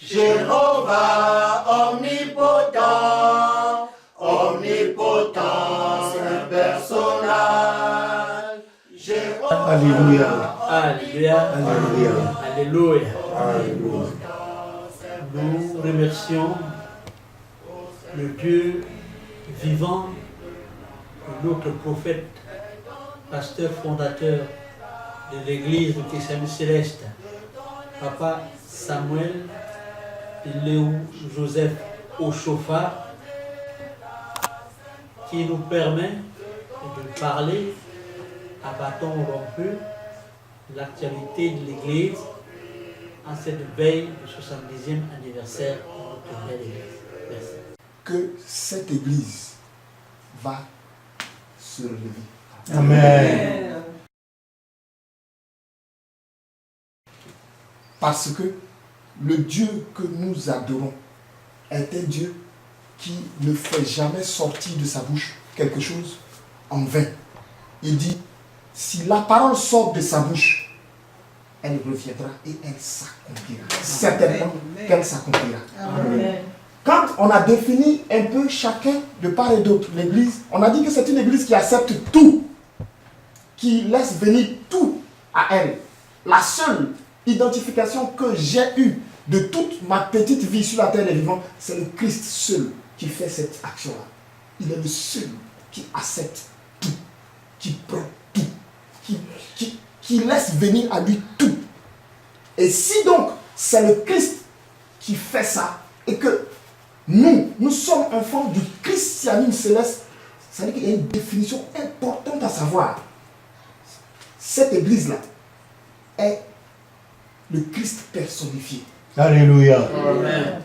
Jéhovah omnipotent, omnipotent, c'est un personnage. Jéhovah, Alléluia. Alléluia. Alléluia. Alléluia. Alléluia. Nous remercions le Dieu vivant, notre prophète, pasteur fondateur de l'église du Christianisme céleste, Papa Samuel Léo Joseph Ochofa, qui nous permet de parler à bâton rompu de l'actualité de l'église en cette veille du 70e anniversaire de notre belle église. Merci. Que cette église va se relever. Amen. Parce que le Dieu que nous adorons est un Dieu qui ne fait jamais sortir de sa bouche quelque chose en vain. Il dit, si la parole sort de sa bouche, elle reviendra et elle s'accomplira. Certainement qu'elle s'accomplira. Amen. Quand on a défini un peu chacun de part et d'autre l'église, on a dit que c'est une église qui accepte tout, qui laisse venir tout à elle. La seule identification que j'ai eue de toute ma petite vie sur la terre des vivants, c'est le Christ seul qui fait cette action-là. Il est le seul qui accepte tout, qui prend tout, qui laisse venir à lui tout. Et si donc c'est le Christ qui fait ça, et que nous sommes enfants du christianisme céleste, ça veut dire qu'il y a une définition importante à savoir. Cette église-là est le Christ personnifié. Alléluia. Amen.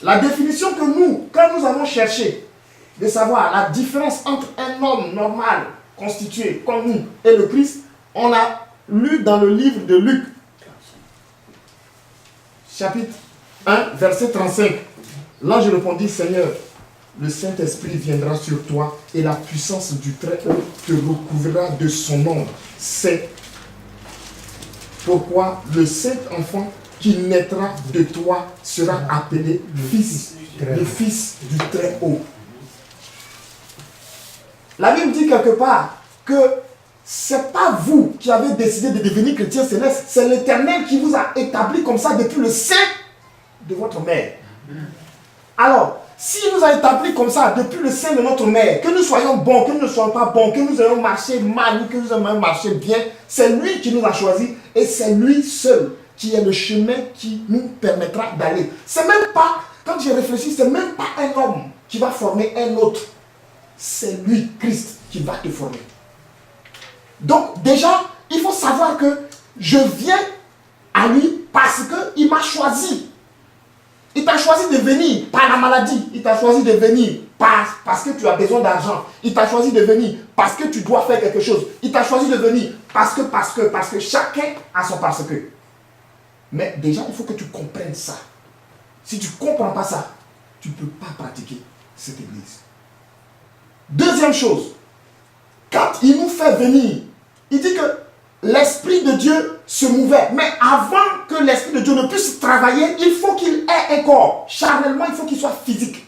La définition que nous, quand nous avons cherché de savoir la différence entre un homme normal, constitué comme nous, et le Christ, on a lu dans le livre de Luc, chapitre 1, verset 35. L'ange répondit, Seigneur, le Saint-Esprit viendra sur toi et la puissance du Très-Haut te recouvrira de son ombre. C'est pourquoi le Saint-Enfant qui naîtra de toi sera appelé Fils, le Fils du Très-Haut. La Bible dit quelque part que ce n'est pas vous qui avez décidé de devenir chrétien céleste, c'est l'Éternel qui vous a établi comme ça depuis le sein de votre mère. Alors, s'il nous a établi comme ça depuis le sein de notre mère, que nous soyons bons, que nous ne soyons pas bons, que nous ayons marché mal ou que nous ayons marché bien, c'est lui qui nous a choisis et c'est lui seul qui est le chemin qui nous permettra d'aller. C'est même pas, quand j'ai réfléchi, c'est même pas un homme qui va former un autre. C'est lui, Christ, qui va te former. Donc déjà, il faut savoir que je viens à lui parce qu'il m'a choisi. Il t'a choisi de venir par la maladie. Il t'a choisi de venir parce que tu as besoin d'argent. Il t'a choisi de venir parce que tu dois faire quelque chose. Il t'a choisi de venir parce que chacun a son parce que. Mais déjà, il faut que tu comprennes ça. Si tu ne comprends pas ça, tu ne peux pas pratiquer cette église. Deuxième chose, quand il nous fait venir, il dit que l'Esprit de Dieu se mouvait. Mais avant que l'Esprit de Dieu ne puisse travailler, il faut qu'il ait un corps. Charnellement, il faut qu'il soit physique.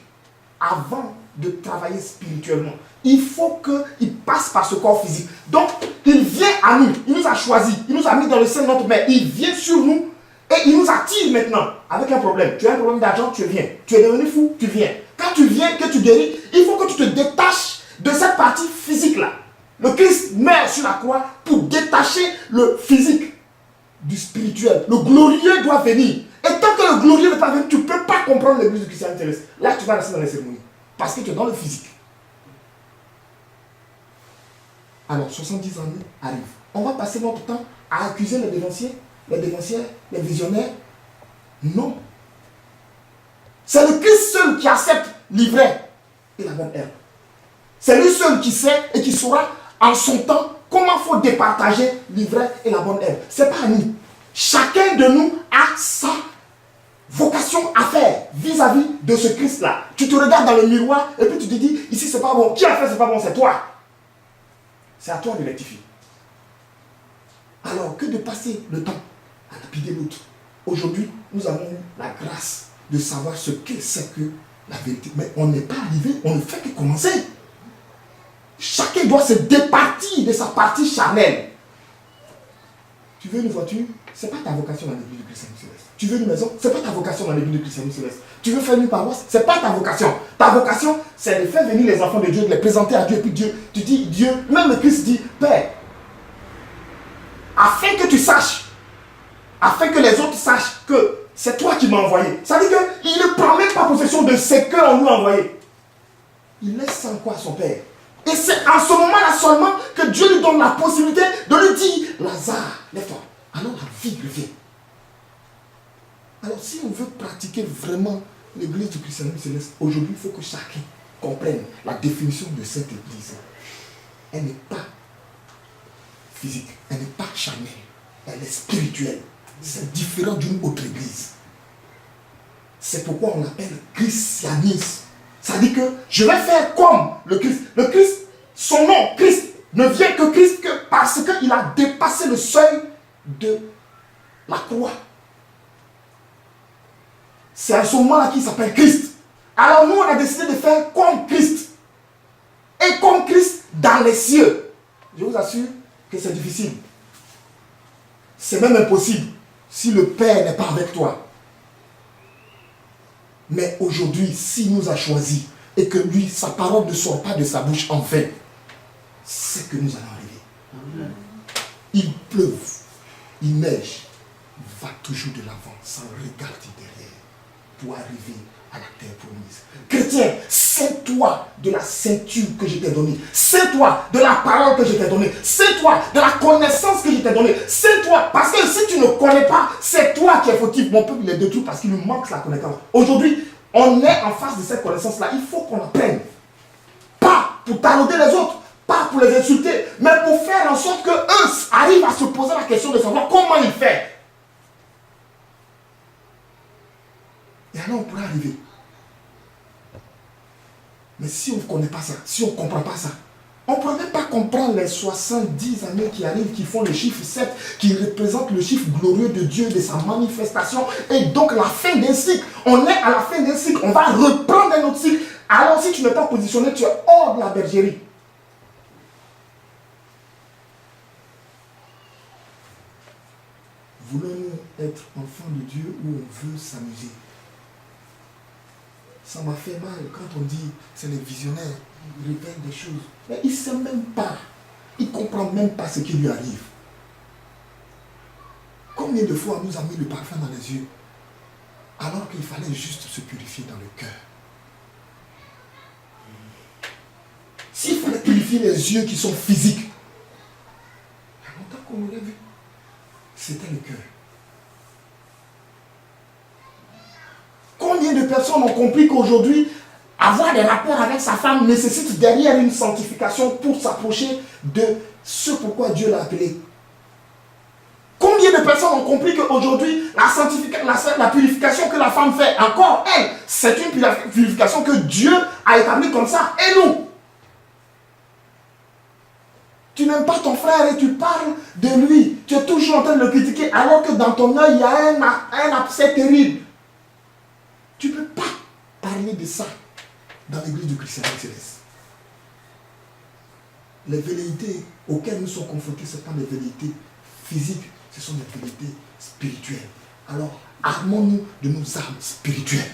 Avant de travailler spirituellement, il faut qu'il passe par ce corps physique. Donc, il vient à nous. Il nous a choisis. Il nous a mis dans le sein de notre mère. Il vient sur nous et il nous attire maintenant avec un problème. Tu as un problème d'argent, tu viens. Tu es devenu fou, tu viens. Quand tu viens, que tu guéris, il faut que tu te détaches de cette partie physique-là. Le Christ meurt sur la croix pour détacher le physique du spirituel. Le glorieux doit venir. Et tant que le glorieux n'est pas venu, tu ne peux pas comprendre l'église du christianisme céleste. Là, tu vas rester dans les cérémonies. Parce que tu es dans le physique. Alors, 70 années arrivent. On va passer notre temps à accuser les dévanciers, les visionnaires. Non. C'est le Christ seul qui accepte l'ivraie et la bonne herbe. C'est lui seul qui sait et qui saura en son temps comment il faut départager l'ivraie et la bonne herbe. Ce n'est pas à nous. Chacun de nous a sa vocation à faire vis-à-vis de ce Christ-là. Tu te regardes dans le miroir et puis tu te dis, ici c'est pas bon. Qui a fait c'est pas bon? C'est toi. C'est à toi de rectifier. Alors que de passer le temps à lapider l'autre. Aujourd'hui, nous avons eu la grâce de savoir ce que c'est que la vérité. Mais on n'est pas arrivé, on ne fait que commencer. Chacun doit se départir de sa partie charnelle. Tu veux une voiture? Ce n'est pas ta vocation dans l'église du Christianisme céleste. Tu veux une maison? Ce n'est pas ta vocation dans l'église du Christianisme céleste. Tu veux faire une paroisse? Ce n'est pas ta vocation. Ta vocation, c'est de faire venir les enfants de Dieu, de les présenter à Dieu. Et puis Dieu, tu dis, Dieu, même le Christ dit, Père, afin que tu saches, afin que les autres sachent que c'est toi qui m'as envoyé. Ça veut dire qu'il ne prend même pas possession de ce qu'on lui a envoyé. Il laisse sans quoi à son Père. Et c'est en ce moment-là seulement que Dieu lui donne la possibilité de lui dire, Lazare, lève-toi. Alors la vie revient. Alors si on veut pratiquer vraiment l'église du christianisme céleste, aujourd'hui il faut que chacun comprenne la définition de cette église. Elle n'est pas physique, elle n'est pas charnelle, elle est spirituelle. C'est différent d'une autre église. C'est pourquoi on l'appelle christianisme. Ça dit que je vais faire comme le Christ. Le Christ, son nom, Christ, ne vient que Christ que parce qu'il a dépassé le seuil de la croix. C'est à ce moment-là qu'il s'appelle Christ. Alors nous, on a décidé de faire comme Christ. Et comme Christ dans les cieux. Je vous assure que c'est difficile. C'est même impossible si le Père n'est pas avec toi. Mais aujourd'hui, s'il nous a choisis et que lui, sa parole ne sort pas de sa bouche en vain, c'est que nous allons arriver. Amen. Il pleuve, il neige, va toujours de l'avant sans regarder derrière pour arriver à la terre promise. Chrétien, sais-toi de la ceinture que je t'ai donnée. Sais-toi de la parole que je t'ai donnée. Sais-toi de la connaissance que je t'ai donnée. Sais-toi, parce que si tu ne connais pas, c'est toi qui es fautif. Mon peuple est détruit parce qu'il lui manque la connaissance. Aujourd'hui, on est en face de cette connaissance-là. Il faut qu'on apprenne. Pas pour tarauder les autres, pas pour les insulter, mais pour faire en sorte qu'eux arrivent à se poser la question de savoir comment ils font. Et alors on pourra arriver. Mais si on ne connaît pas ça, si on ne comprend pas ça, on ne peut même pas comprendre les 70 années qui arrivent, qui font le chiffre 7, qui représentent le chiffre glorieux de Dieu, de sa manifestation, et donc la fin d'un cycle. On est à la fin d'un cycle, on va reprendre un autre cycle. Alors si tu n'es pas positionné, tu es hors de la bergerie. Voulons-nous être enfants de Dieu ou on veut s'amuser? Ça m'a fait mal quand on dit c'est les visionnaires, ils révèlent des choses. Mais il ne sait même pas, il ne comprend même pas ce qui lui arrive. Combien de fois on nous a mis le parfum dans les yeux alors qu'il fallait juste se purifier dans le cœur? S'il fallait purifier les yeux qui sont physiques, il y a longtemps qu'on aurait vu. C'était le cœur. Combien de personnes ont compris qu'aujourd'hui, avoir des rapports avec sa femme nécessite derrière une sanctification pour s'approcher de ce pourquoi Dieu l'a appelé? Combien de personnes ont compris qu'aujourd'hui, la purification que la femme fait, encore elle, c'est une purification que Dieu a établie comme ça, et nous? Tu n'aimes pas ton frère et tu parles de lui. Tu es toujours en train de le critiquer alors que dans ton œil, il y a un abcès terrible. Tu ne peux pas parler de ça dans l'église du christianisme céleste. Les velléités auxquelles nous sommes confrontés, ce n'est pas des velléités physiques, ce sont des velléités spirituelles. Alors, armons-nous de nos armes spirituelles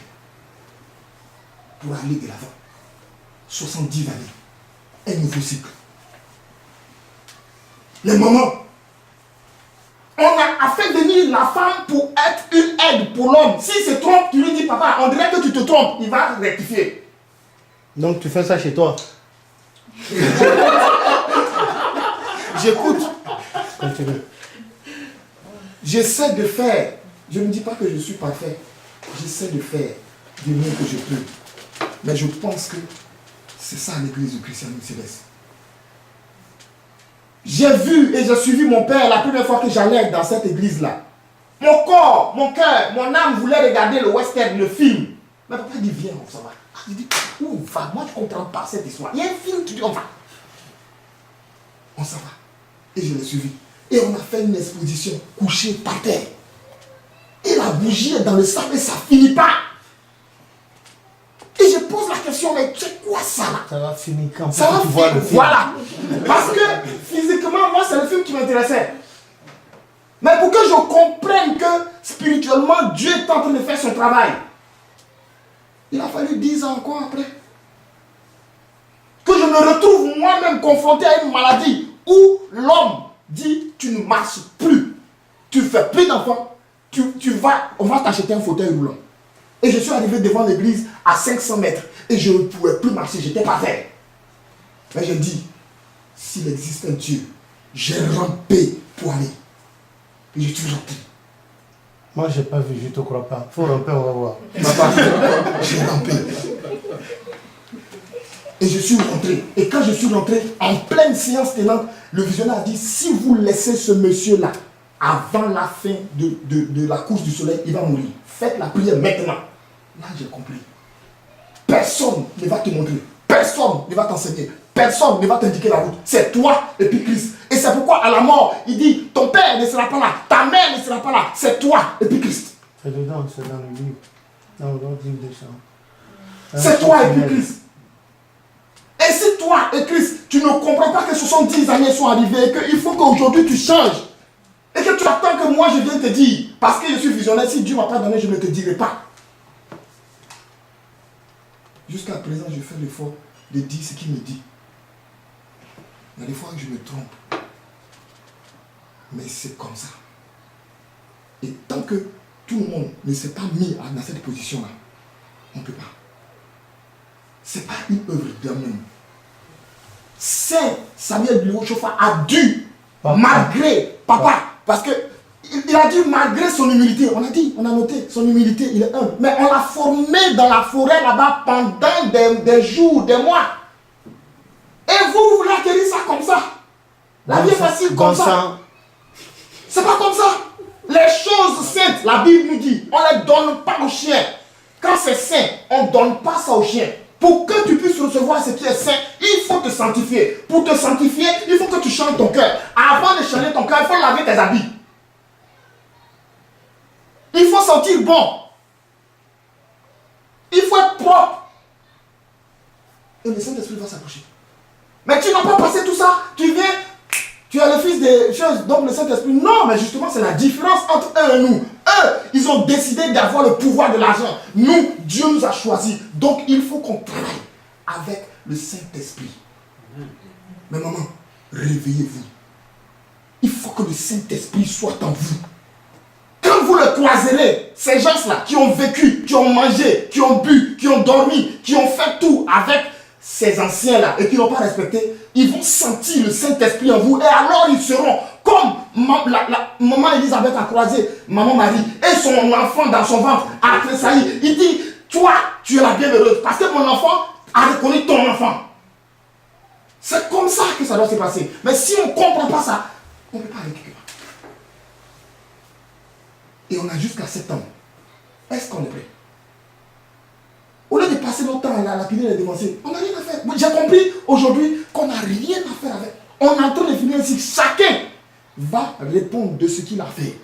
pour aller de l'avant. 70 années, un nouveau cycle. Les mamans, on a fait venir la femme pour être une aide pour l'homme. S'il se trompe, tu lui dis, papa, on dirait que tu te trompes. Il va rectifier. Donc tu fais ça chez toi? J'écoute. Comme tu veux. J'essaie de faire. Je ne dis pas que je suis parfait. J'essaie de faire du mieux que je peux. Mais je pense que c'est ça l'église du christianisme céleste. J'ai vu et j'ai suivi mon père la première fois que j'allais dans cette église-là. Mon corps, mon cœur, mon âme voulait regarder le western, le film. Mais papa dit, viens, on s'en va. Je dis, où on va? Moi, je ne comprends pas cette histoire. Il y a un film, tu dis, on va. On s'en va. Et je l'ai suivi. Et on a fait une exposition couchée par terre. Et la bougie est dans le sable et ça finit pas. Et je pose la question, mais c'est quoi ça là? Ça va finir quand Ça va tu vois le film. Voilà. Parce que physiquement, moi, c'est le film qui m'intéressait. Mais pour que je comprenne que spirituellement, Dieu est en train de faire son travail, il a fallu 10 ans encore après. Que je me retrouve moi-même confronté à une maladie où l'homme dit, tu ne marches plus, tu ne fais plus d'enfants, on va t'acheter un fauteuil roulant. Et je suis arrivé devant l'église à 500 mètres et je ne pouvais plus marcher, j'étais pas terre. Mais je dis, s'il existe un Dieu, j'ai rampé pour aller. Et je suis rentré. Moi, je n'ai pas vu, je ne te crois pas. Faut ramper, on va voir. Papa, j'ai rampé. Et je suis rentré. Et quand je suis rentré, en pleine séance tenante, le visionnaire a dit, si vous laissez ce monsieur-là, avant la fin de la couche du soleil, il va mourir. Faites la prière maintenant. Là, j'ai compris. Personne ne va te montrer. Personne ne va t'enseigner. Personne ne va t'indiquer la route. C'est toi et puis Christ. Et c'est pourquoi à la mort, il dit, ton père ne sera pas là, ta mère ne sera pas là. C'est toi et puis Christ. C'est dedans, c'est dans le livre. Dans le livre des chants. C'est toi et puis Christ. Et si toi et Christ, tu ne comprends pas que 70 années sont arrivées et qu'il faut qu'aujourd'hui tu changes, et que tu attends que moi je vienne te dire, parce que je suis visionnaire, si Dieu ne m'a pas donné, je ne te dirai pas. Jusqu'à présent, je fais l'effort de dire ce qu'il me dit. Il y a des fois que je me trompe. Mais c'est comme ça. Et tant que tout le monde ne s'est pas mis dans cette position-là, on ne peut pas. Ce n'est pas une œuvre d'homme. Saint Samuel Bilochofa a dû, malgré papa, parce que il a dit malgré son humilité, on a noté, son humilité, il est humble. Mais on l'a formé dans la forêt là-bas pendant des jours, des mois. Et vous voulez acquérir ça comme ça? La vie est facile comme ça. C'est pas comme ça. Les choses saintes, la Bible nous dit, on ne les donne pas aux chiens. Quand c'est saint, on ne donne pas ça aux chiens. Pour que tu puisses recevoir ce qui est saint, il faut te sanctifier. Pour te sanctifier, il faut que tu changes ton cœur. Avant de changer ton cœur, il faut laver tes habits. Il faut sentir bon. Il faut être propre. Et le Saint-Esprit va s'approcher. Mais tu n'as pas passé tout ça. Tu viens, tu es le fils des choses, donc le Saint-Esprit. Non, mais justement, c'est la différence entre eux et nous. Eux, ils ont décidé d'avoir le pouvoir de l'argent. Nous, Dieu nous a choisis. Donc, il faut qu'on travaille avec le Saint-Esprit. Mais maman, réveillez-vous. Il faut que le Saint-Esprit soit en vous. Quand vous le croiserez, ces gens-là qui ont vécu, qui ont mangé, qui ont bu, qui ont dormi, qui ont fait tout avec ces anciens-là et qui n'ont pas respecté, ils vont sentir le Saint-Esprit en vous et alors ils seront comme maman Elisabeth a croisé maman Marie et son enfant dans son ventre a tressailli. Il dit, toi, tu es la bienheureuse parce que mon enfant a reconnu ton enfant. C'est comme ça que ça doit se passer. Mais si on ne comprend pas ça, on ne peut pas aller quelque part. Et on a jusqu'à 7 ans. Est-ce qu'on est prêt? Au lieu de passer notre temps à lapider les dévancés, on n'a rien à faire. J'ai compris aujourd'hui qu'on n'a rien à faire avec. On est en train de finir ainsi. Chacun va répondre de ce qu'il a fait.